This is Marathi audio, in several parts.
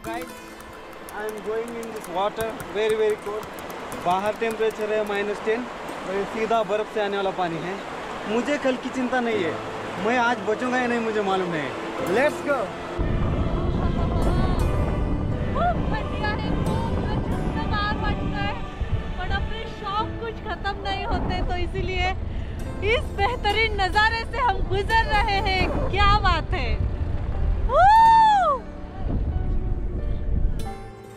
guys, I am going in this water, very cold. बाहर टेम्परेचर है -10 और ये सीधा बर्फ से आने वाला पानी है। मुझे कल की चिंता नहीं है, मैं आज बचूंगा या नहीं मुझे मालूम नहीं। Let's go. पण अपने शौक कुछ खत्म नहीं होते, तो इसीलिए इस बेहतरीन नज़ारे से हम गुजर रहे हैं। क्या बात है।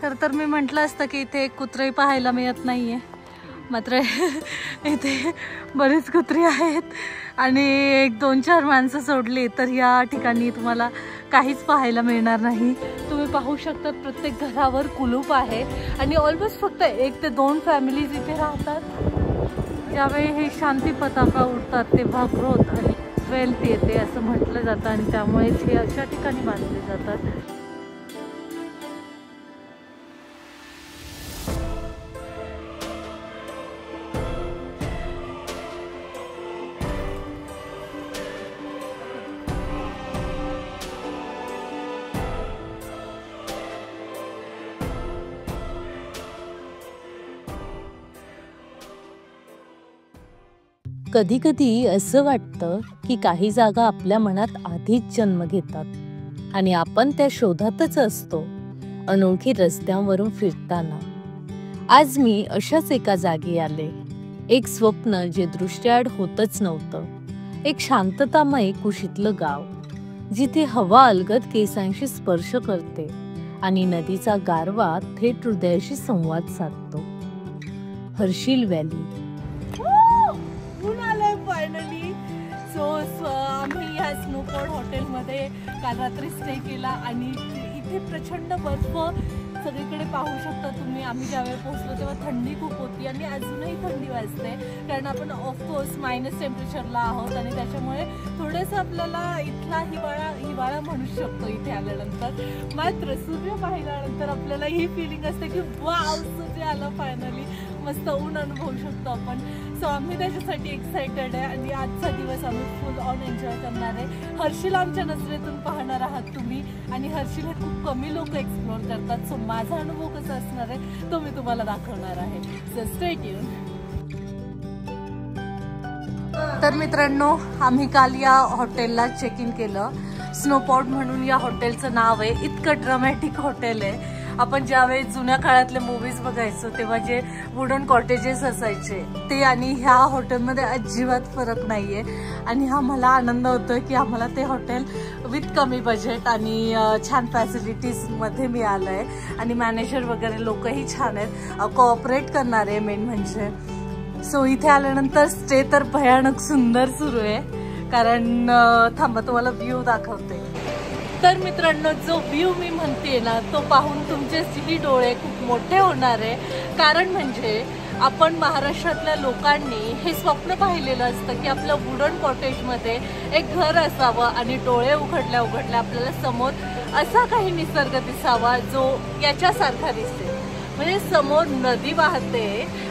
खरं तर मी म्हटलं असतं की इथे एक कुत्री पाहायला मिळत नाहीये, मात्र इथे बरीच कुत्री आहेत आणि 1-2-4 माणसं सोडली तर या ठिकाणी तुम्हाला काहीच पाहायला मिळणार नाही। तुम्ही पाहू शकता प्रत्येक घरावर कुलूप आहे आणि ऑलमोस्ट फक्त 1 ते 2 फॅमिलीज इथे राहतात। ज्यावेळी हे शांती पताका उडतात तेव्हा ग्रोथ आणि वेल्थ येते असं म्हटलं जातं आणि त्यामुळे हे अशा ठिकाणी बांधले जातात। कधी कधी असं वाटतं की काही जागा आपल्या मनात आधीच जन्म घेतात आणि आपण त्या शोधातच असतो। अनोळखी रस्त्यांवरून फिरताना आज मी अशाच एका जागी आले। एक स्वप्न जे दृष्ट्याआड होतच नव्हतं। एक शांततामय कुशीतलं गाव, जिथे हवा अलगद केसांशी स्पर्श करते आणि नदीचा गारवा थेट हृदयाशी संवाद साधतो। हर्षिल व्हॅली। फायनली आम्ही ह्या स्नोपॉड हॉटेलमध्ये काल रात्री स्टे केला आणि इथे प्रचंड बर्फ सगळीकडे पाहू शकता तुम्ही। आम्ही ज्यावेळी पोहोचलो तेव्हा थंडी खूप होती आणि अजूनही थंडी वाजते, कारण आपण ऑफकोर्स मायनस टेम्परेचरला आहोत आणि त्याच्यामुळे थोडंसं आपल्याला इथला हिवाळा म्हणू शकतो इथे आल्यानंतर। मात्र सूर्य पाहिल्यानंतर आपल्याला ही फिलिंग असते की वाव, सूर्य आला फायनली, मस्त ऊन अनुभवू शकतो आपण। सो आम्ही त्याच्यासाठी एक्साइटेड आहे आणि आजचा दिवस आम्ही फुल ऑन एन्जॉय करणार आहे। हर्षिल आमच्या नजरेतून पाहणार आहात तुम्ही आणि हर्षिल हे खूप कमी लोक एक्सप्लोर करतात। सो माझा अनुभव कसा असणार आहे तो मी तुम्हाला दाखवणार आहे। So stay tune. तर मित्रांनो, आम्ही काल या हॉटेलला चेक इन केलं। स्नोपॉड म्हणून या हॉटेलचं नाव आहे। इतकं ड्रामॅटिक हॉटेल आहे। आपण ज्यावेळी जुन्या काळातले मूवीज बघायचो तेव्हा जे वुडन कॉटेजेस असायचे ते आणि ह्या हॉटेलमध्ये अजिबात फरक नाहीये आणि हा मला आनंद होतोय की आम्हाला ते हॉटेल विथ कमी बजेट आणि छान फॅसिलिटीजमध्ये मिळालंय आणि मॅनेजर वगैरे लोकही छान आहेत, कोऑपरेट करणारे मेन म्हणजे। सो इथे आल्यानंतर स्टे तर भयानक सुंदर सुरू आहे, कारण थांबा तुम्हाला व्ह्यू दाखवते। तर मित्रांनो, जो व्ह्यू मी म्हणते ना तो पाहून तुमचेही डोळे खूप मोठे होणार आहे, कारण म्हणजे आपण महाराष्ट्रातल्या लोकांनी हे स्वप्न पाहिलेलं असतं की आपलं वुडन कॉटेजमध्ये एक घर असावं आणि डोळे उघडल्या उघडल्या आपल्याला समोर असा काही निसर्ग दिसावा जो याच्यासारखा दिसते। म्हणजे समोर नदी वाहते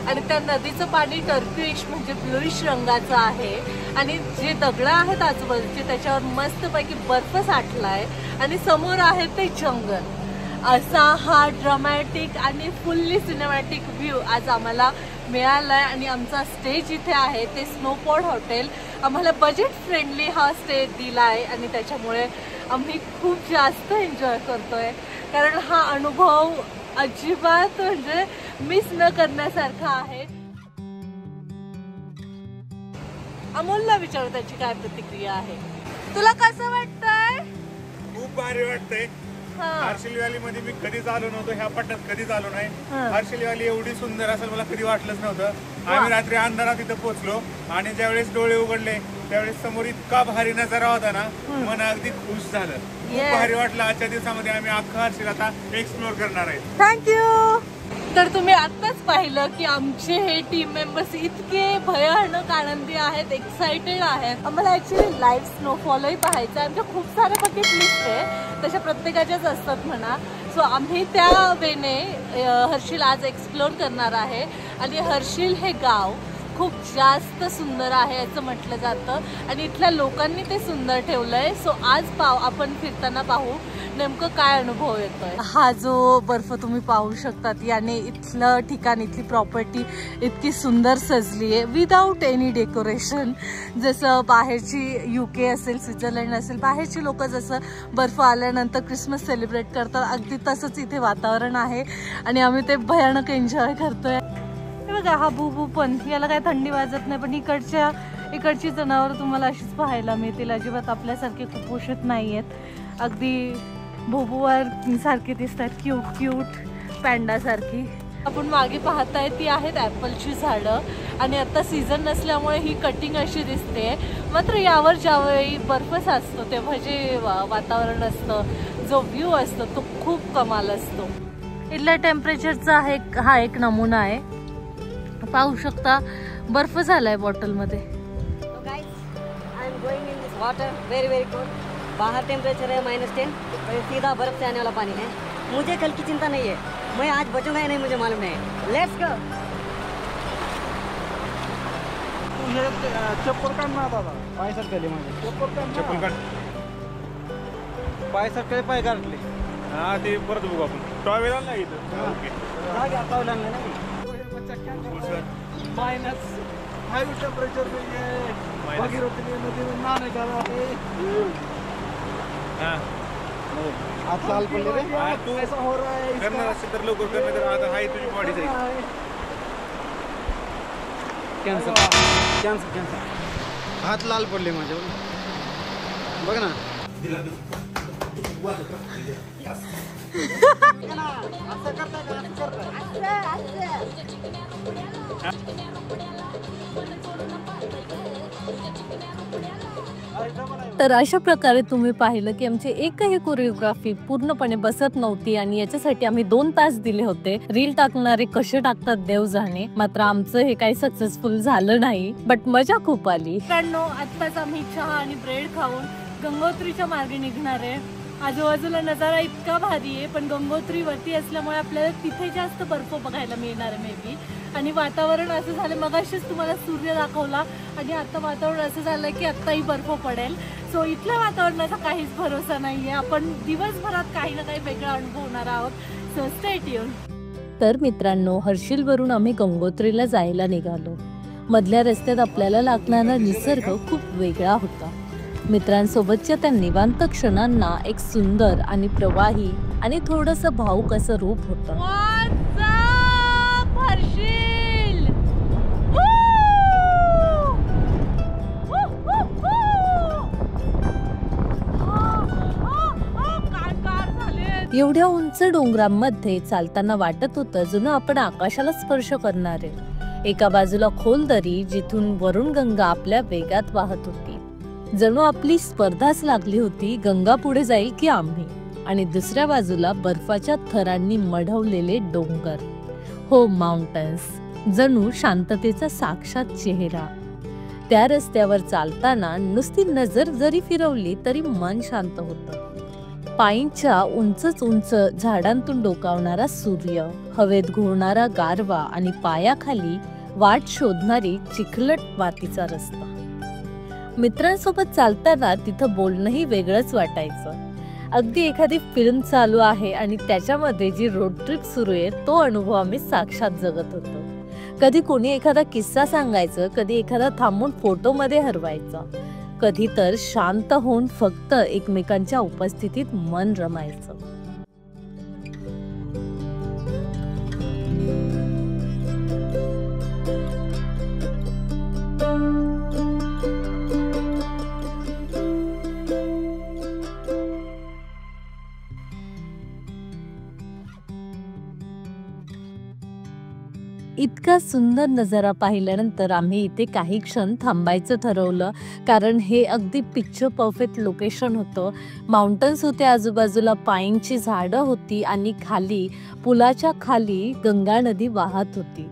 आणि त्या नदीचं पाणी टर्क्विश म्हणजे ब्लूइश रंगाचं आहे आणि जे दगड आहेत आजूबाजूचे त्याच्यावर मस्तपैकी बर्फ साठलाय आणि समोर आहे ते जंगल। असा हा ड्रामॅटिक आणि फुल्ली सिनेमॅटिक व्ह्यू आज आम्हाला मिळालाय आणि आमचा स्टे जिथे आहे ते स्नोपॉड हॉटेल आम्हाला बजेट फ्रेंडली हा स्टे दिलाय आणि त्याच्यामुळे आम्ही खूप जास्त एन्जॉय करतोय, कारण हा अनुभव अजिबात म्हणजे मिस न करण्यासारखा आहे। अमोलला विचारू त्याची काय प्रतिक्रिया आहे। तुला कसं वाटतंय? खूप भारी वाटतंय। हर्षिल व्हॅली मध्ये मी कधीच आलो नव्हतो, ह्या पट्ट्यात कधीच आलो नाही। हर्षिल व्हॅली एवढी सुंदर असेल मला कधी वाटलंच नव्हतं। आम्ही रात्री अंधारात इथं पोहोचलो आणि ज्यावेळेस डोळे उघडले त्यावेळेस समोर इतका भारी नजारा होता ना, मन अगदी खुश झालं। खूप भारी वाटलं। आजच्या दिवसामध्ये आम्ही अख्खा हर्षिल आता एक्सप्लोर करणार आहे। थँक्यू। तर तुम्ही आत्ताच पाहिलं की आमचे हे टीम मेंबर्स इतके भयानक आनंदी आहेत, एक्साइटेड आहेत। आम्हाला ऍक्च्युली लाईव्ह स्नोफॉलही पाहायचं आहे। आमच्या खूप साऱ्या बकेट लिस्ट आहे, तशा प्रत्येकाच्याच असतात म्हणा। सो आम्ही त्या वेने हर्षिल आज एक्सप्लोर करणार आहे आणि हर्षिल हे गाव खूप जास्त सुंदर आहे असं म्हटलं जातं आणि इथल्या लोकांनी ते सुंदर ठेवलंय। सो आज आपण फिरताना पाहू नेमकं काय अनुभव येतोय। हा जो बर्फ तुम्ही पाहू शकतात याने इथलं ठिकाण, इथली प्रॉपर्टी इतकी सुंदर सजली आहे विदाउट एनी डेकोरेशन। जसं बाहेरची UK असेल, स्वित्झर्लंड असेल, बाहेरची लोक जसं बर्फ आल्यानंतर क्रिसमस सेलिब्रेट करतात अगदी तसंच इथे वातावरण आहे आणि आम्ही ते भयानक एन्जॉय करतोय। हे बघा हा भूभू पण, याला काय थंडी वाजत नाही, पण इकडची जनावर तुम्हाला अशीच पाहायला मिळतील। अजिबात आपल्यासारखे कुपोषित नाही आहेत, अगदी भोबूवर सारखे दिसतात, क्यूट क्यूट पॅन्डा सारखी। आपण मागे पाहताय ती आहेत ॲपलची झाडं आणि आता सीझन नसल्यामुळे ही कटिंग अशी दिसते। मात्र यावर ज्यावेळी बर्फ साचतो तेव्हा जे वातावरण असतं, जो व्ह्यू असतो तो खूप कमाल असतो। इथल्या टेम्परेचरचा हा एक नमुना आहे, पाहू शकता बर्फ झालाय बॉटल मध्ये। Going in this water very very cold. बाहर टेम्परेचर है -10 और सीधा बर्फ से आने वाला पानी है। मुझे कल की चिंता नहीं है, मैं आज बचूंगा या नहीं मुझे मालूम नहीं। Let's go. चप्पल काढ ना दादा, पाय सरकले माझे, चप्पल काढ, पाय सरकले, पाय काढले। हा ते परत बघू आपण, टॉवेल आणला इथं। ओके जागे आता आणलं नाही -5 टेम्परेचर में ये भागीरथी नदी में नहाने जा रहा है। हां हाथ लाल पडले रे, तू ऐसा हो रहा है। करणार असेल तर लवकर कर, नाही तर आता हाय तुझी बॉडी जाईल। कॅन्सर हात लाल पडले माझे, बघ ना। तर अशा प्रकारे तुम्ही पाहिलं की आमची एकही कोरिओग्राफी पूर्णपणे बसत नव्हती आणि याच्यासाठी आम्ही 2 तास दिले होते। रील टाकणारे कसे टाकतात देव जाणे, मात्र आमचं हे काही सक्सेसफुल झालं नाही, बट मजा खूप आली। मित्रांनो, आत्ताच आम्ही चहा आणि ब्रेड खाऊन गंगोत्रीच्या मार्गे निघणार आहे। आजूबाजूला नजारा इतका भारी आहे, पण गंगोत्री वरती असल्यामुळे आपल्याला तिथे जास्त बर्फ बघायला मिळणार आहे मे बी। आणि वातावरण असं झालं, मगाशीच तुम्हाला सूर्य दाखवला आणि आता वातावरण असं झालं की आत्ताही बर्फ पडेल। सो इथल्या वातावरणाचा काहीच भरोसा नाहीये, आपण दिवसभरात काही ना काही वेगळं अनुभवणार आहोत। So stay tune. तर मित्रांनो, हर्षिलवरून आम्ही गंगोत्रीला जायला निघालो। मधल्या रस्त्यात आपल्याला लागणारा निसर्ग खूप वेगळा होता। मित्रांसोबतच्या त्या निवांत क्षणांना एक सुंदर आणि प्रवाही आणि थोडंसं भावुक असं रूप होतं। एवढ्या उंच डोंगरांमध्ये चालताना वाटत होतं जणू आपण आकाशाला स्पर्श करणार आहे। एका बाजूला खोल दरी, जिथून वरुण गंगा आपल्या वेगात वाहत होती, जणू आपली स्पर्धाच लागली होती, गंगा पुढे जाईल की आम्ही। आणि दुसऱ्या बाजूला बर्फाच्या थरांनी मढवलेले डोंगर, हो माउंटन्स, जणू शांततेचा साक्षात चेहरा। त्या रस्त्यावर चालताना नुसती नजर जरी फिरवली तरी मन शांत होतं। पाईनच्या उंच झाडांतून डोकावणारा सूर्य, हवेत घोळणारा गारवा आणि पायाखाली वाट शोधणारी चिखलट मातीचा रस्ता। मित्रांसोबत चालताना तिथं बोलणंही वेगळंच वाटायचं, अगदी एखादी फिल्म चालू आहे आणि त्याच्यामध्ये जी रोड ट्रिप सुरू आहे तो अनुभव आम्ही साक्षात जगत होतो। कधी कोणी एखादा किस्सा सांगायचं, कधी एखादा थांबून फोटोमध्ये हरवायचा, कधी तर शांत होऊन फक्त एकमेकांच्या उपस्थितीत मन रमायचं। इतका सुंदर नजारा पाहिल्यानंतर आम्ही इथे काही क्षण थांबायचं ठरवलं, कारण हे अगदी पिक्चर परफेक्ट लोकेशन होतं। माउंटन्स होते आजूबाजूला, पाईनची झाडं होती आणि खाली पुलाच्या खाली गंगा नदी वाहत होती।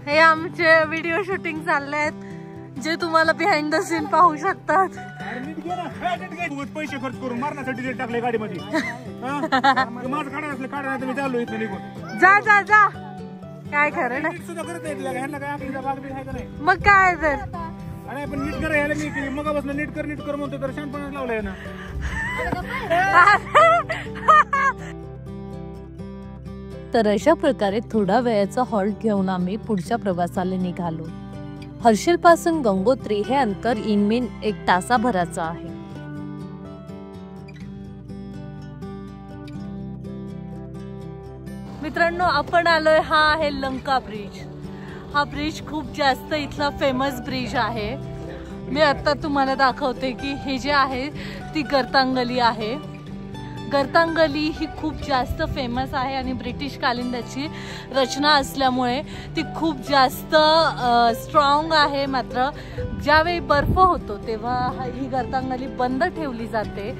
हे आमचे व्हिडिओ शूटिंग चाललेत, जे तुम्हाला बिहाइंड द सीन पाहू शकतात। पैसे खर्च करून मारण्यासाठी टाकले गाडीमध्ये, माझं काढायला असलं काढायला मी चाललो इथं निघून। जा जा जा, काय खरं नाही. नीट सुद्धा करत नाही तुला ह्यांना काय आपली बाग बी आहे का नाही. मग काय तर अरे पण नीट कर ह्याला मी मगापासून नीट कर म्हणतो तर शानपणाच लावलंय ना. तर अशा प्रकारे थोडा वेळाचा हॉल्ट घेऊन आम्ही पुढच्या प्रवासाला निघालो. हर्षल पासून गंगोत्री हे अंतर इनमेन 1 तासाभराचं आहे. मित्रांनो, आपण आलोय, हा आहे लंका ब्रिज. हा ब्रिज खूप जास्त इथला फेमस ब्रिज आहे. मी आता तुम्हाला दाखवते की हे जे आहे ती गर्तांगली आहे. गर्तांगली ही खूप जास्त फेमस आहे आणि ब्रिटिश कालीन त्याची रचना असल्यामुळे ती खूप जास्त स्ट्रॉंग आहे. मात्र ज्यावेळी बर्फ होतो तेव्हा ही गर्तांगली बंद ठेवली जाते.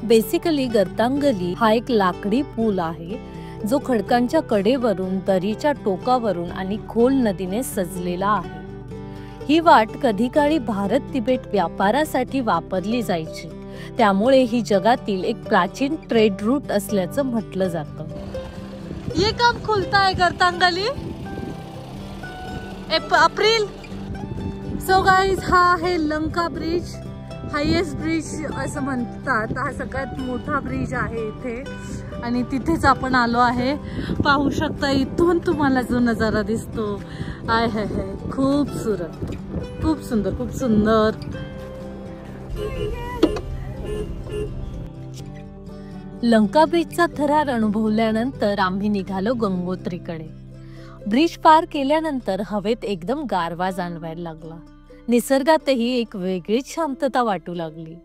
बेसिकली गर्तांगली हा एक लाकडी पूल आहे जो खडकांच्या कडेवरून, दरीच्या टोकावरून आणि खोल नदीने सजलेला आहे. ही वाट कधी काळी भारत तिबेट व्यापारासाठी वापरली जायची. त्यामुळे ही जगातील एक प्राचीन ट्रेड रूट असल्याचं म्हटलं जातं. ये कब खुलता है गर्तांगली? अप्रैल. सो गाइस, हा आहे लंका ब्रिज, हायेस्ट ब्रिज असं म्हणतात. हा सगळ्यात मोठा ब्रिज आहे इथे आणि तिथेच आपण आलो आहे. पाहू शकता इथून तुम्हाला जो नजारा दिसतो आहे है खूपसूरत, खूप सुंदर, खूप सुंदर. लंका ब्रिजचा थरार अनुभवल्यानंतर आम्ही निघालो गंगोत्रीकडे. ब्रिज पार केल्यानंतर हवेत एकदम गारवा जाणवायला लागला. निसर्गातही एक वेगळीच शांतता वाटू लागली.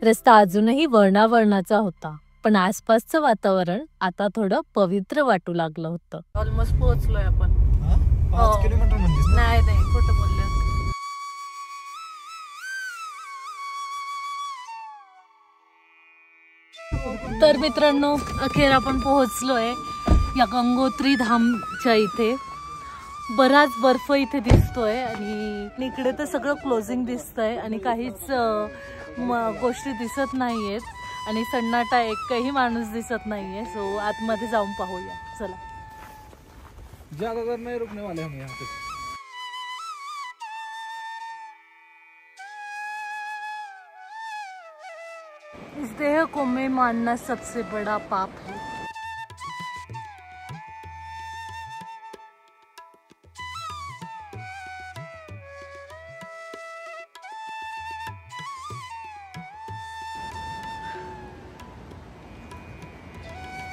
रस्ता अजूनही वर्णावर्णाचा होता, पण आसपासचं वातावरण आता थोडं पवित्र वाटू लागलं होतं. ऑलमोस्ट पोहोचलोय आपण. 5 किलोमीटर म्हणजे नाही खोटं बोलले. तर मित्रांनो, अखेर आपण पोहोचलोय या गंगोत्री धामच्या इथे. बराच बर्फ इथे दिसतोय आणि इकडे तर सगळं क्लोजिंग दिसतंय आणि काहीच गोष्टी दिसत नाहीयेत आणि सन्नाटा, एकही माणूस दिसत नाहीये. सो आतमध्ये जाऊन पाहूया, चला. ज्यादातर नाही रुकने वाले हम यहाँ पे. इस देह को मैं मानना सबसे बड़ा पाप है.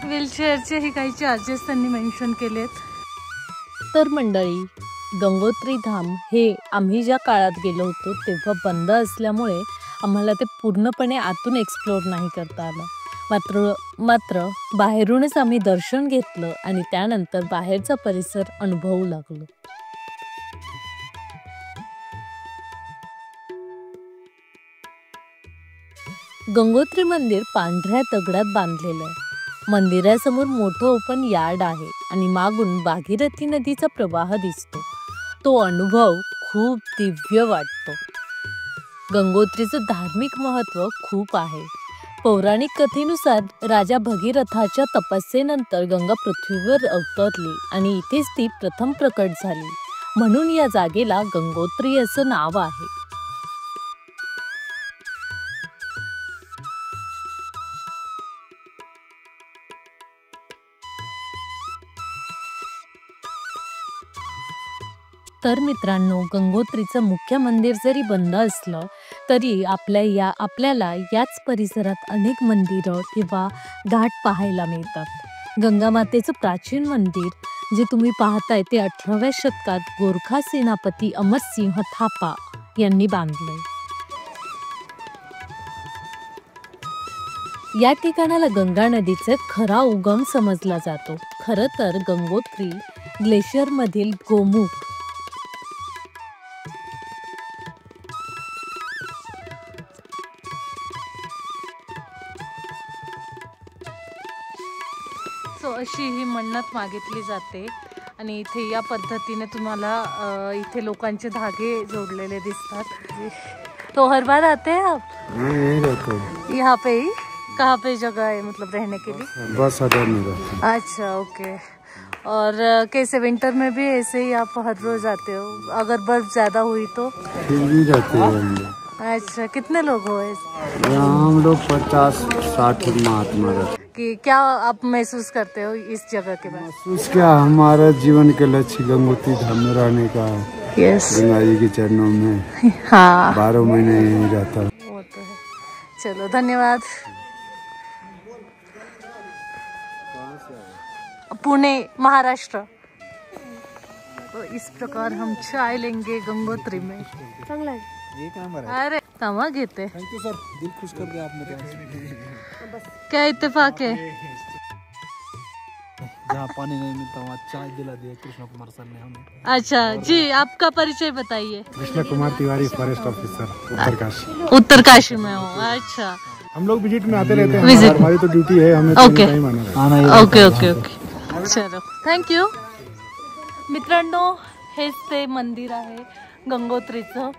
व्हीलचेअरचेही काही चार्जेस त्यांनी मेन्शन केलेत. तर मंडळी, गंगोत्री धाम हे आम्ही ज्या काळात गेलो होतो तेव्हा बंद असल्यामुळे आम्हाला ते पूर्णपणे आतून एक्सप्लोर नाही करता आलं. मात्र बाहेरूनच आम्ही दर्शन घेतलं आणि त्यानंतर बाहेरचा परिसर अनुभवू लागलो. गंगोत्री मंदिर पांढऱ्या दगडात बांधलेलं आहे. मंदिरासमोर मोठं ओपन यार्ड आहे आणि मागून भागीरथी नदीचा प्रवाह दिसतो. तो अनुभव खूप दिव्य वाटतो. गंगोत्रीचं धार्मिक महत्त्व खूप आहे. पौराणिक कथेनुसार राजा भगीरथाच्या तपस्येनंतर गंगा पृथ्वीवर अवतरली आणि इथेच ती प्रथम प्रकट झाली. म्हणून या जागेला गंगोत्री असं नाव आहे. तर मित्रांनो, गंगोत्रीचं मुख्य मंदिर जरी बंद असलं तरी आपल्याला याच परिसरात अनेक मंदिरं किंवा घाट पाहायला मिळतात. गंगामातेचं प्राचीन मंदिर जे तुम्ही पाहताय ते 18व्या शतकात गोरखा सेनापती अमरसिंह थापा यांनी बांधलंय. या ठिकाणाला गंगा नदीचा खरा उगम समजला जातो. खरं तर गंगोत्री ग्लेशियरमधील गोमुख अशी ही मन्नत मागितली जाते आणि इथे या पद्धतीने तुम्हाला इथे लोकांचे धागे जोडलेले दिसतात. तो हर बार आते हैं आप? यहीं रहते हैं. यहाँ पे ही? कहाँ पे जगह है मतलब रहने के लिए? बस अड्डा में रहते हैं. अच्छा, ओके. और कैसे विंटर में भी ऐसे ही आप हर रोज आते हो? अगर बर्फ ज्यादा हुई तो फिर भी जाते हैं हम लोग। अच्छा, कितने लोग हो ऐसे? यहाँ हम लोग 50-60 महात्मा रहते। कि क्या आप महसूस करते हो इस जगह के बारे में? महसूस क्या, हमारा जीवन के लक्ष्य गंगोत्री धाम में रहने का है। यस, गंगा जी के चरणों में हाँ 12 महीने यहीं रहता है। वो तो है। चलो धन्यवाद। पुणे, महाराष्ट्र। तो इस प्रकार हम चाय लेंगे गंगोत्री में। चांगला आहे, एक नंबर अरे तमा घेते। थैंक यू सर, दिल खुश कर दिया आपने। क्या इत्तेफाक है। जहाँ पानी नहीं मिलता वहाँ चाय दिला दिया कृष्ण कुमार सर ने हमें। अच्छा जी, आपका परिचय बताइए। Krishna Kumar Tiwari, forest officer, Uttarkashi. उत्तरकाशी में हो? अच्छा, हम लोग विजिट में आते रहते हैं। विजिट, हमारी तो ड्यूटी है, हमें ओके ओके ओके ओके, चलो थँक्यू। मित्रांनो, हेच ते मंदिर आहे गंगोत्रीचं.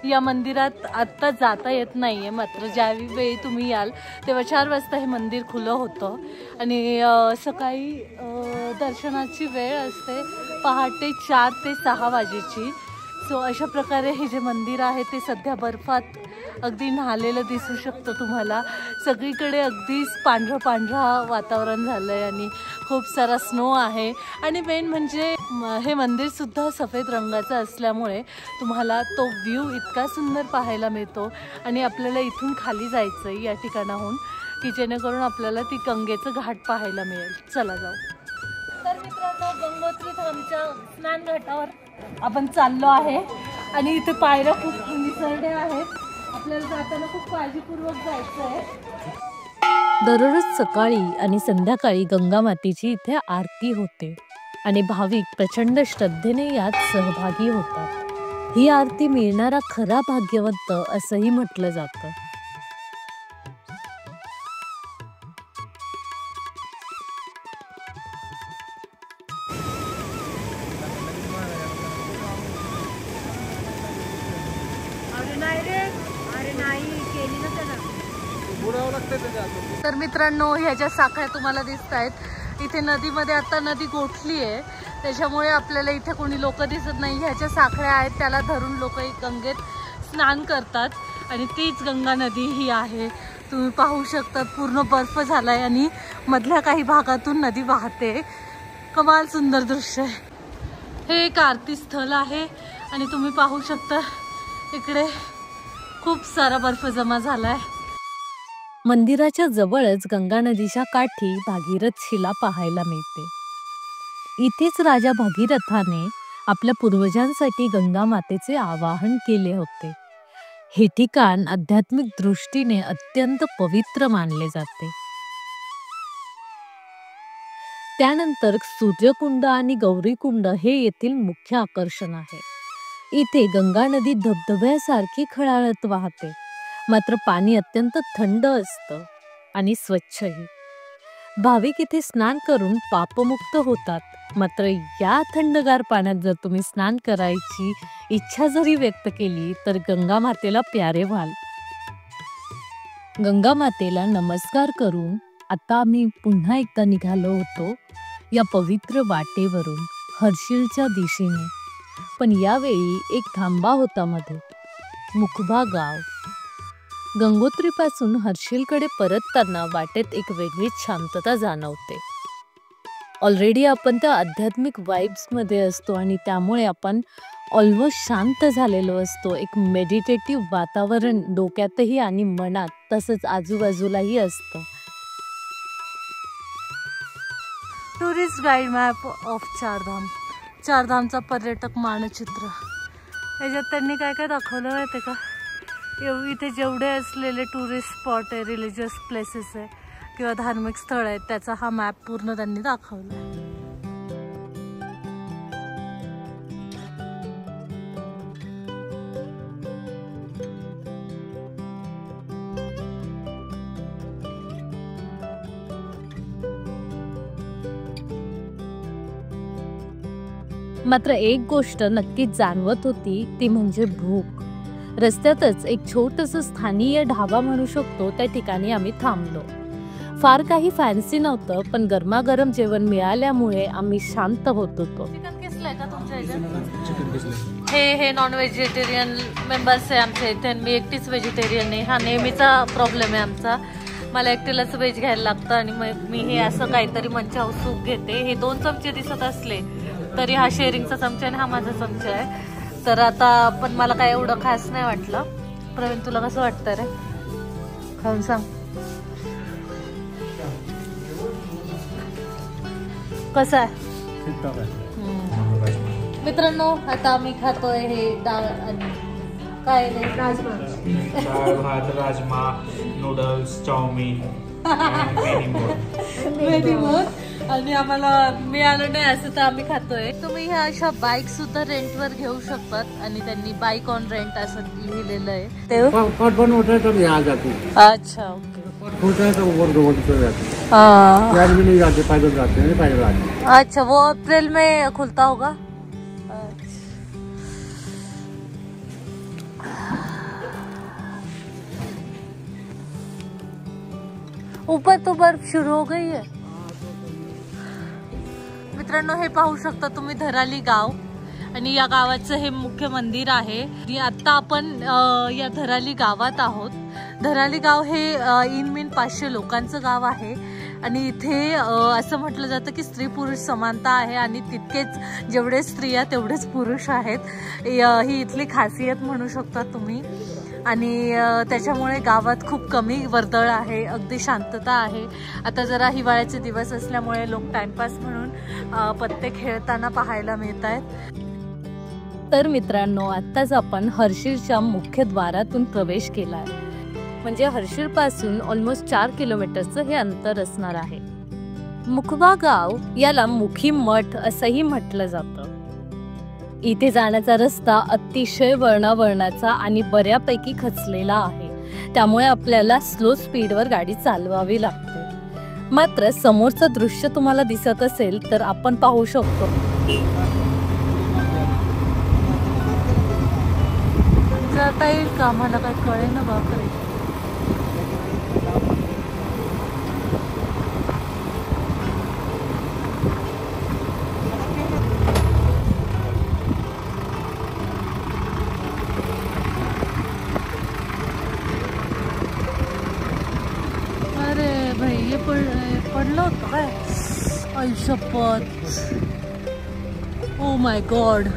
या मंदिरात आत्ता जाता येत नाहीये, मात्र ज्यावेळी तुम्ही याल तेव्हा 4 वाजता हे मंदिर खुलं होतं आणि सकाळी दर्शनाची वेळ असते पहाटे 4 ते 6 वाजेची. सो अशा प्रकारे हे जे मंदिर आहे ते सध्या बर्फात अगदी न्हालेलं दिसू शकतं तुम्हाला. सगळीकडे अगदीच पांढरं पांढरं वातावरण झालं आहे आणि खूप सारा स्नो आहे. आणि मेन म्हणजे हे मंदिरसुद्धा सफेद रंगाचं असल्यामुळे तुम्हाला तो व्ह्यू इतका सुंदर पाहायला मिळतो. आणि आपल्याला इथून खाली जायचं आहे या ठिकाणाहून, की जेणेकरून आपल्याला ती गंगेचं घाट पाहायला मिळेल. चला जाऊ. तर मित्रांनो, गंगोत्री धामच्या स्नान घाटावर आपण चाललो आहे आणि इथे पायऱ्या खूप निसरड्या आहेत. आपल्याला जाताना खूप काळजीपूर्वक जायचं आहे. दररोज सकाळी आणि संध्याकाळी गंगा मातेची इथे आरती होते आणि भाविक प्रचंड श्रद्धेने यात सहभागी होतात. ही आरती मिळणारा खरा भाग्यवंत असंही म्हटलं जातं. तर मित्रांनो, ह्या ज्या साखळ्या तुम्हाला दिसत आहेत, इथे नदीमध्ये आता नदी गोठली आहे, त्याच्यामुळे आपल्याला इथे कोणी लोक दिसत नाही. ह्या ज्या साखळ्या आहेत त्याला धरून लोक गंगेत स्नान करतात आणि तीच गंगा नदी ही आहे. तुम्ही पाहू शकता, पूर्ण बर्फ झालाय आणि मधल्या काही भागातून नदी वाहते. कमाल सुंदर दृश्य आहे. हे एक आरती स्थळ आहे आणि तुम्ही पाहू शकता इकडे खूप सारा बर्फ जमा झालाय. मंदिराच्या जवळच गंगा नदीच्या काठी भागीरथ शिला पाहायला मिळते. इथेच राजा भागीरथाने आपल्या पूर्वजांसाठी गंगा मातेचे आवाहन केले होते. हे ठिकाण आध्यात्मिक दृष्टीने अत्यंत पवित्र मानले जाते. त्यानंतर सूर्यकुंड आणि गौरीकुंड हे येथील मुख्य आकर्षण आहे. इथे गंगा नदी धबधब्यासारखी खळाळत वाहते, मात्र पाणी अत्यंत थंड असतं आणि स्वच्छही. भाविक इथे स्नान करून पापमुक्त होतात. मात्र या थंडगार पाण्यात जर तुम्ही स्नान करायची इच्छा जरी व्यक्त केली तर गंगा मातेला प्यारे व्हाल. गंगा मातेला नमस्कार करून आता आम्ही पुन्हा एकदा निघालो होतो या पवित्र वाटेवरून हर्षिलच्या दिशेने. पण यावेळी एक थांबा होता मध्ये, मुखबा गाव. गंगोत्रीपासून हर्षिलकडे परतताना वाटेत एक वेगळीच शांतता जाणवते. ऑलरेडी आपण त्या आध्यात्मिक वाइब्समध्ये असतो आणि त्यामुळे आपण ऑलमोस्ट शांत झालेलो असतो. एक मेडिटेटिव्ह वातावरण डोक्यातही आणि मनात तसंच आजूबाजूलाही असतं. Tourist guide map of Chardham, चारधामचा पर्यटक मानचित्र. याच्यात त्यांनी काय काय दाखवलं माहिती का? इथे जेवढे असलेले टुरिस्ट स्पॉट आहे, रिलिजियस प्लेसेस आहे किंवा धार्मिक स्थळ आहेत, त्याचा हा मॅप पूर्ण त्यांनी दाखवला आहे. मात्र एक गोष्ट नक्कीच जाणवत होती, ती म्हणजे भूक. रस्त्यातच एक छोटंसं स्थानीय ढाबा म्हणू शकतो त्या ठिकाणी आम्ही थांबलो. फार काही फॅन्सी नव्हतं, पण गरमागरम जेवण मिळाल्यामुळे आम्ही शांत होत होतो. चिकन किसलंय का तुमच्या ह्याच्यात? हे नॉन व्हेजिटेरियन मेंबर्स आहे आमच्या इथे, मी एकटीच व्हेजिटेरियन आहे. हा नेहमीचा प्रॉब्लेम आहे आमचा, मला एकटीलाच व्हेज घ्यायला लागतं आणि मग मी हे असं काहीतरी मंचाव सूप घेते. हे 2 चमचे दिसत असले तरी हा शेअरिंगचा चमचा आणि हा माझा चमचा आहे. तर आता पण मला काय एवढं खास नाही वाटलं. प्रवीण तुला कसं वाटतं रे? खाऊन सांग कसं आहे. मित्रांनो आता आम्ही खातोय हे डाळ आणि काय नाही राजमा, डाळ भात, राजमा, नूडल्स, चाऊमिन आणि आम्हाला मिळालं नाही असं तर आम्ही खातोय. तुम्ही ह्या अशा बाईक सुद्धा रेंटवर घेऊ शकतात आणि त्यांनी बाईक ऑन रेंट असं लिहिलेलं आहे ते. अच्छा ओके. अच्छा वो अप्रैल में खुलता होगा. ऊपर तो बर्फ शुरू हो गई है. मित्रांनो हे पाहू शकता तुम्ही धराली गाव आणि या गावाचं हे मुख्य मंदिर आहे. आता आपण या धराली गावात आहोत. धराली गाव हे इन 500 लोकांचं गाव आहे आणि इथे असं म्हटलं जातं की स्त्री पुरुष समानता आहे आणि तितकेच जेवढे स्त्रिया तेवढेच पुरुष आहेत. ही इथली खासियत म्हणू शकता तुम्ही. आणि त्याच्यामुळे गावात खूप कमी वर्दळ आहे, अगदी शांतता आहे. आता जरा हिवाळ्याचे दिवस असल्यामुळे लोक टाइमपास म्हणून पत्ते खेळताना पाहायला मिळत आहेत. तर मित्रांनो आत्ताच आपण हर्षिलच्या मुख्य द्वारातून प्रवेश केलाय. म्हणजे हर्षिल पासून ऑलमोस्ट 4 किलोमीटरचं हे अंतर असणार आहे. मुखबा गाव याला मुखी मठ असंही म्हटलं जातं. इथे जाण्याचा रस्ता अतिशय वळणावळणाचा आणि बऱ्यापैकी खचलेला आहे, त्यामुळे आपल्याला स्लो स्पीडवर गाडी चालवावी लागते. मात्र समोरचं दृश्य तुम्हाला दिसत असेल तर आपण पाहू शकतो. जाता येईल का मला काय कळेल ना बापरे. अरे भाई हे पडलं होतं काय आयुष्यपत. ओ माय गॉड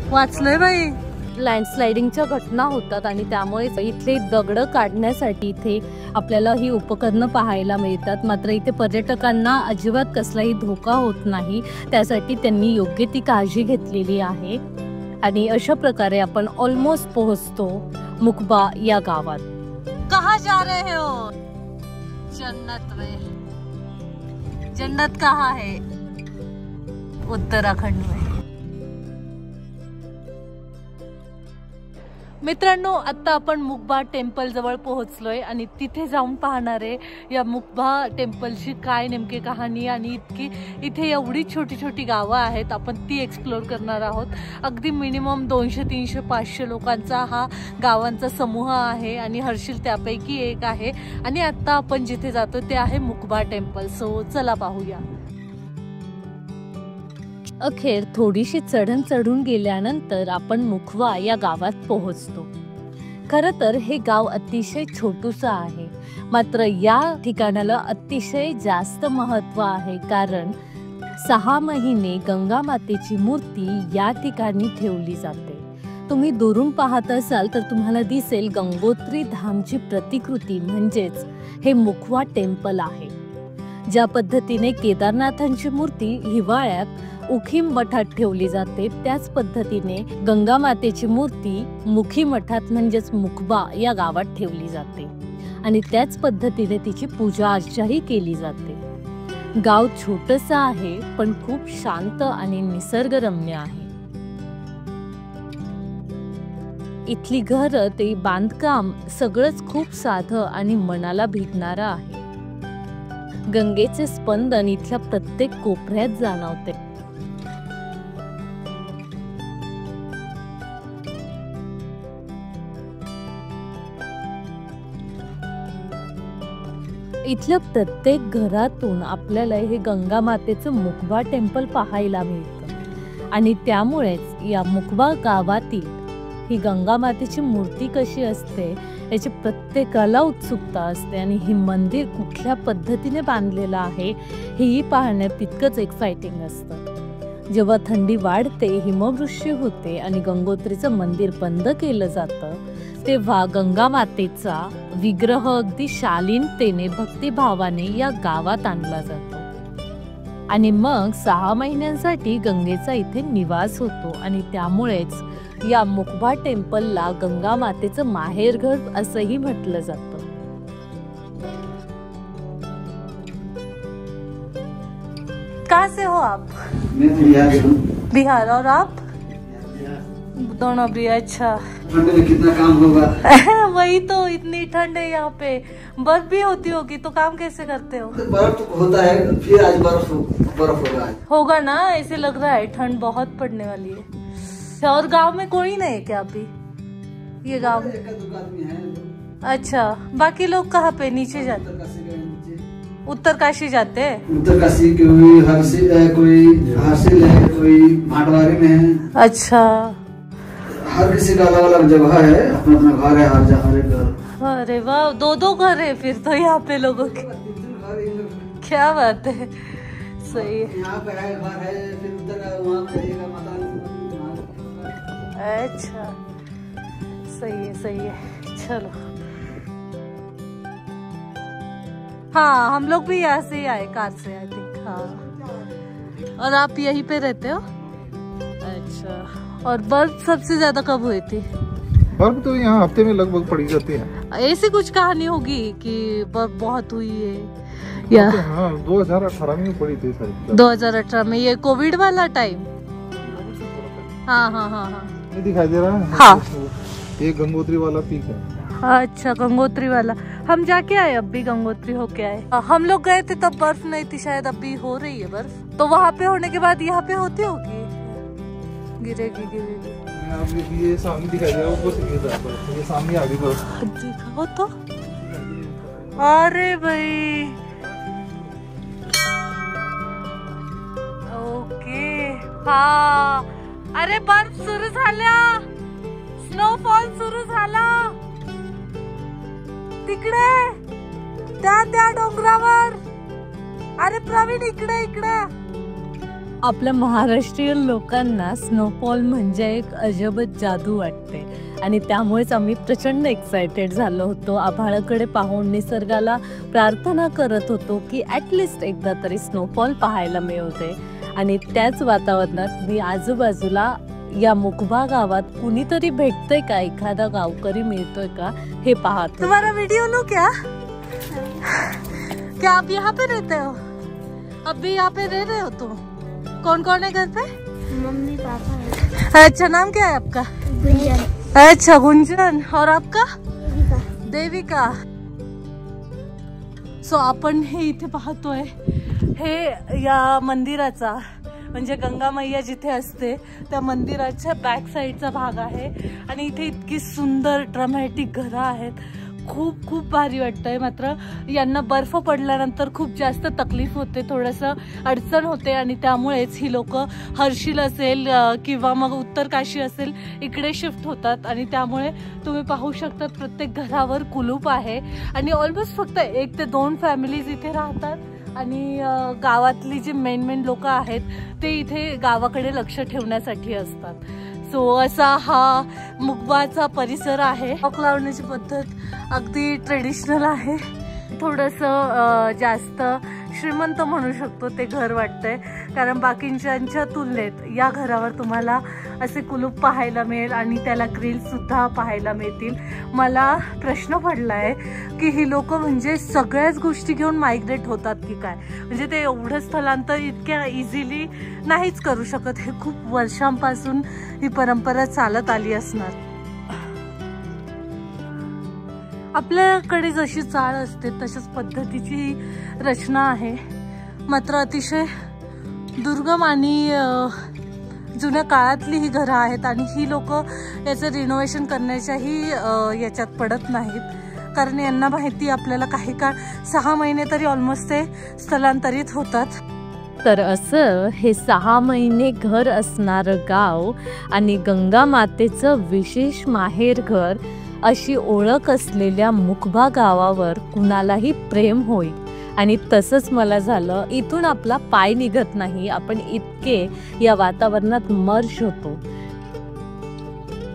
वाचलंय बाई. लँडस्लायडिंगच्या घटना होतात आणि त्यामुळे इथले दगड काढण्यासाठी इथे आपल्याला ही उपकरणं पाहायला मिळतात. मात्र इथे पर्यटकांना अजिबात कसलाही धोका होत नाही, त्यासाठी त्यांनी योग्य ती काळजी घेतलेली आहे. आणि अशा प्रकारे आपण ऑलमोस्ट पोहोचतो मुखबा या गावात. कहाँ जा रहे हो? जन्नत में. जन्नत कहाँ है? उत्तराखंड में. मित्रांनो आता आपण मुखबा टेम्पल जवळ पोहोचलोय आणि तिथे जाऊन पाहणार आहे या मुखबा टेम्पलची काय नेमकी कहाणी. आणि इथे एवढी छोटी छोटी गावं आहेत, आपण ती एक्सप्लोर करणार आहोत. अगदी मिनिमम 200, 300, 500 लोकांचा हा गावांचा समूह आहे आणि हर्षिल त्यापैकी एक आहे. आणि आता आपण जिथे जातो ते आहे मुखबा टेम्पल. सो चला पाहूया. अखेर थोडीशी चढण चढून गेल्यानंतर आपण मुखबा या गावात पोहोचतो. खरं तर हे गाव अतिशय छोटूसं आहे, मात्र या ठिकाणाला अतिशय जास्त महत्त्व आहे. कारण 6 महिने गंगा मातेची मूर्ती या ठिकाणी ठेवली जाते. तुम्ही दुरून पाहत असाल तर तुम्हाला दिसेल गंगोत्री धामची प्रतिकृती म्हणजेच हे मुखबा टेम्पल आहे. ज्या पद्धतीने केदारनाथांची मूर्ती हिवाळ्यात उखीम मठात ठेवली जाते, त्याच पद्धतीने गंगा मातेची मूर्ती मुखी मठात म्हणजेच मुखबा या गावात ठेवली जाते आणि त्याच पद्धतीने तिची पूजा अर्चाही केली जाते. गाव छोटंसं आहे पण खूप शांत आणि निसर्गरम्य आहे. इथली घरं ते बांधकाम सगळंच खूप साधं आणि मनाला भिडणारं आहे. गंगेचे स्पंदन इथल्या प्रत्येक कोपऱ्यात जाणवते. इथल्या प्रत्येक घरातून आपल्याला हे गंगा मातेचं मुकबा टेम्पल पाहायला मिळतं आणि त्यामुळेच या मुकबा गावातील ही गंगा मातेची मूर्ती कशी असते याची प्रत्येकाला उत्सुकता असते आणि हे मंदिर कुठल्या पद्धतीने बांधलेलं आहे हेही पाहण्यात तितकंच एक्साइटिंग असतं। जेव्हा थंडी वाढते, हिमवृष्टी होते आणि गंगोत्रीचं मंदिर बंद केलं जातं तेव्हा गंगा मातेचा विग्रह अगदी शालीनतेने भक्तिभावाने या गावात आणला जातो आणि मग 6 महिन्यांसाठी गंगेचा इथे निवास होतो आणि त्यामुळेच या मुकबा टेम्पलला गंगा मातेचं माहेरघर असंही म्हटलं जातं। कहाँ से हो आप? मैं बिहार से हूँ। बिहार। और आप? दोनों भी। अच्छा। ठंड में कितना काम होगा। वही तो, इतनी ठंड है यहाँ पे, बर्फ भी होती होगी तो काम कैसे करते हो? बर्फ तो होता है, फिर आज बर्फ होगा। होगा ना, ऐसे लग रहा है ठंड बहुत पड़ने वाली है। और गांव में कोई नहीं है क्या अभी? ये गांव में है। अच्छा, बाकी लोग कहाँ पे नीचे जाते? उत्तरकाशी जाते हैं। उत्तरकाशी कोई हासिल है, कोई भाटवारी में है। अच्छा, हर किसी का अलग अलग जगह है, अपना अपना घर है, हर एक घर। अरे वाह, 2 घर है फिर तो यहाँ पे लोगों के। क्या बात है, सही है। यहाँ पे है घर है, फिर उधर वहाँ करिएगा माता। अच्छा, सही है। चलो, हाँ हम लोग भी यहाँ से ही आए, कार से आई थिंक। हाँ, और आप यहीं पे रहते हो? अच्छा, और बर्फ सबसे ज्यादा कब हुई थी? बर्फ तो यहाँ हफ्ते में लगभग पड़ी जाती है। ऐसी कुछ कहानी होगी कि बर्फ बहुत हुई है या? हाँ, 2018 में पड़ी थी सर। 2018 में, ये कोविड वाला टाइम। हाँ। ये दिखाई दे रहा है। हाँ, ये गंगोत्री वाला पीक है। अच्छा, गंगोत्री वाला। हम जाके आए, अब भी गंगोत्री होके आए। हम लोग गए थे तब बर्फ नहीं थी, शायद अभी हो रही है बर्फ। तो वहाँ पे होने के बाद यहाँ पे होती होगी, गिरेगी। ये सामने दिखाई दे रहा है, ये सामने आगे बर्फ दिखाओ तो। अरे भाई, ओके। हाँ, अरे बर्फ सुरू झाला, स्नोफॉल सुरू झाला तिकडे त्या डोंगरावर। अरे प्रवीण, इकडे। आपल्या महाराष्ट्रीयन लोकांना स्नोफॉल म्हणजे एक अजबच जादू वाटते आणि त्यामुळेच आम्ही प्रचंड एक्सायटेड झालो होतो। आभाळाकडे पाहून निसर्गाला प्रार्थना करत होतो की ॲटलिस्ट एकदा तरी स्नोफॉल पाहायला मिळते आणि त्याच वातावरणात मी आजूबाजूला या मुकबा गावात कुणीतरी भेटतंय का, एखादा गावकरी मिळतोय का हे पाहतो। तुम्हारा वीडियो लो क्या आप यहाँ पे रहते हो? अब भी यहाँ पे रह रहे हो तुम? कौन है घर पे? मम्मी पापा है। अच्छा, नाम क्या है आपका? गुंजन। अच्छा, गुंजन। और आपका? देविका। सो आपण हे इथे पाहतोय, हे या मंदिराचा म्हणजे गंगा मैया जिथे असते त्या मंदिराच्या बॅक साईडचा भाग आहे आणि इथे इतकी सुंदर ड्रामॅटिक घरं आहेत। खूप भारी वाटतंय। मात्र यांना बर्फ पडल्यानंतर खूप जास्त तकलीफ होते, थोडंसं अडचण होते आणि त्यामुळेच ही लोक हर्षिल असेल किंवा मग उत्तरकाशी असेल इकडे शिफ्ट होतात आणि त्यामुळे तुम्ही पाहू शकता प्रत्येक घरावर कुलूप आहे आणि ऑलमोस्ट फक्त 1 ते 2 फॅमिलीज इथे राहतात आणि गावातली जी मेन लोक आहेत ते इथे गावाकडे लक्ष ठेवण्यासाठी असतात। सो असा हा मुकबाचा परिसर आहे। हॉक लावण्याची पद्धत अगदी ट्रेडिशनल आहे, थोडंसं जास्त श्रीमंत म्हणू शकतो ते घर वाटतंय, कारण बाकींच्या तुलनेत या घरावर तुम्हाला असे कुलूप पाहायला मिळेल आणि त्याला ग्रिल सुद्धा पाहायला मिळतील। मला प्रश्न पडलाय की ही लोक म्हणजे सगळ्याच गोष्टी घेऊन मायग्रेट होतात की काय, म्हणजे ते एवढं स्थलांतर इतक्या इझिली नाहीच करू शकत। हे खूप वर्षांपासून ही परंपरा चालत आली असणार। आपल्याकडे जशी चाळ असते तशाच पद्धतीची ही रचना आहे, मात्र अतिशय दुर्गम आणि जुन्या काळातली ही घरं आहेत आणि ही लोक याचं रिनोव्हेशन करण्याच्याही याच्यात पडत नाहीत। कारण यांना माहिती आपल्याला काही काळ 6 महिने तरी ऑलमोस्ट ते स्थलांतरित होतात. तर असं हे 6 महिने घर असणारं गाव आणि गंगा मातेचं विशेष माहेरघर अशी ओळख असलेल्या मुखबा गावावर कुणालाही प्रेम होईल. आणि तसंच मला झालं. इथून आपला पाय निघत नाही, आपण इतके या वातावरणात मर्ज होतो.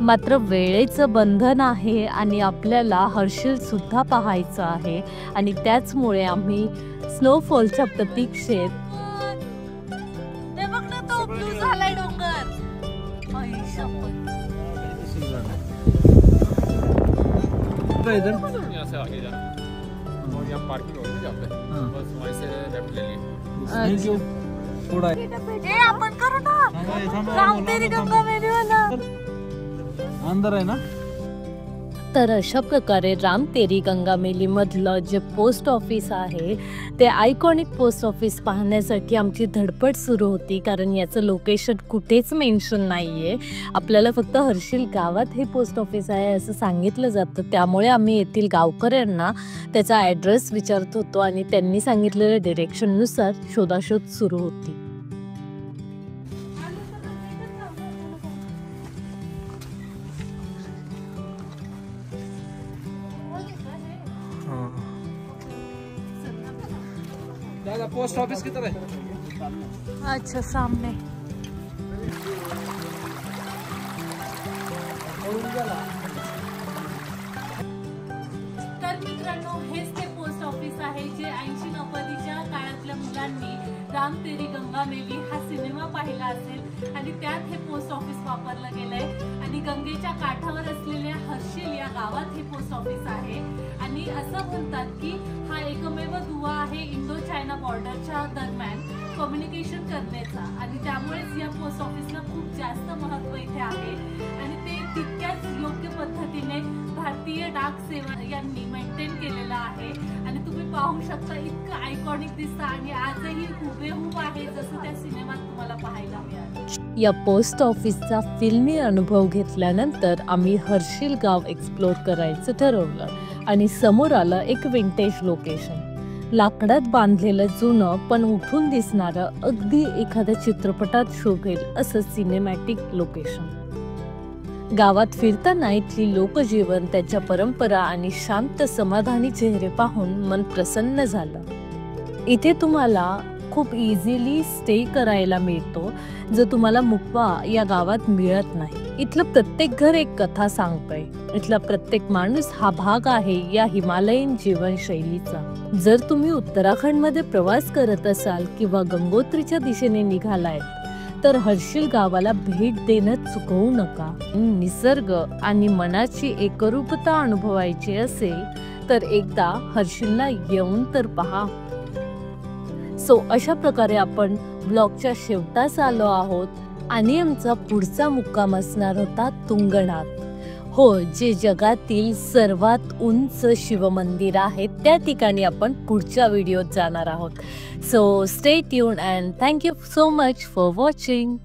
मात्र वेळेचं बंधन आहे आणि आपल्याला हर्षिल सुद्धा पाहायचं आहे आणि त्याचमुळे आम्ही स्नोफॉलच्या प्रतीक्षेत झालाय डोंगर. यहाँ से आगे जाना और यहाँ पार्किंग होगी जहाँ पे बस वहीं से लेफ्ट ले लिए. आपण करू ना राम तेरी गंगा मेली वाला. अंदर आहे ना. तर अशा प्रकारे राम तेरी गंगा मेली मधलं जे पोस्ट ऑफिस आहे ते आयकॉनिक पोस्ट ऑफिस पाहण्यासाठी आमची धडपड सुरू होती. कारण याचं लोकेशन कुठेच मेन्शन नाही आहे. आपल्याला फक्त हर्षिल गावात हे पोस्ट ऑफिस आहे असं सांगितलं जातं. त्यामुळे आम्ही येथील गावकऱ्यांना त्याचा ॲड्रेस विचारत होतो आणि त्यांनी सांगितलेल्या डिरेक्शननुसार शोधाशोध सुरू होती. दादा पोस्ट ऑफिस किधर है? अच्छा सामने. तर मित्रांनो हेच ते पोस्ट ऑफिस आहे जे 80-90च्या काळातल्या मुलांनी राम तेरी गंगा मेली हा सिनेमा पाहिला असेल आणि त्यात हे पोस्ट ऑफिस वापरलं गेलंय. आणि गंगेच्या काठावर असलेल्या हर्षिल या गावात हे पोस्ट ऑफिस आहे. आणि असं म्हणतात की हा एकमेव दुवा आहे इंडो चायना बॉर्डरच्या दरम्यान कम्युनिकेशन करण्याचा आणि त्यामुळेच या पोस्ट ऑफिसला खूप जास्त महत्त्व इथे आहे. आणि ते तितक्याच योग्य पद्धतीने भारतीय डाक सेवा यांनी मेंटेन केलेलं आहे. आणि तुम्ही पाहू शकता इतकं आयकॉनिक दिसतं आणि आजही हुबेहूब आहे जसं त्या सिनेमात तुम्हाला पाहायला मिळालं. या पोस्ट ऑफिसचा फिल्मी अनुभव घेतल्यानंतर आम्ही हर्षिल गाव एक्सप्लोर करायचं ठरवलं आणि समोर आलं एक विंटेज लोकेशन. लाकडात बांधलेलं जुनं पण उठून दिसणारं अगदी एखाद्या चित्रपटात शोभेल असं सिनेमॅटिक लोकेशन. गावात फिरताना इथली लोकजीवन, त्याच्या परंपरा आणि शांत समाधानी चेहरे पाहून मन प्रसन्न झालं. इथे तुम्हाला खूप इझिली स्टे करायला मिळतो जो तुम्हाला मुखबा या गावात मिळत नाही. इथलं प्रत्येक घर एक कथा सांगतंय. इथला प्रत्येक माणूस हा भाग आहे या हिमालयीन जीवनशैलीचा. जर तुम्ही उत्तराखंडमध्ये प्रवास करत असाल किंवा गंगोत्रीच्या दिशेने निघालायत तर हर्षिल गावाला भेट देणं चुकवू नका. निसर्ग आणि मनाची एकरूपता अनुभवायची असेल तर एकदा हर्षिलला येऊन तर पहा. अशा प्रकारे आपण ब्लॉगच्या शेवटास आलो आहोत आणि आमचा पुढचा मुक्काम असणार होता तुंगनाथ. हो, जे जगातील सर्वात उंच शिवमंदिर आहे त्या ठिकाणी आपण पुढच्या व्हिडिओत जाणार आहोत. So stay tuned and thank you so much for watching.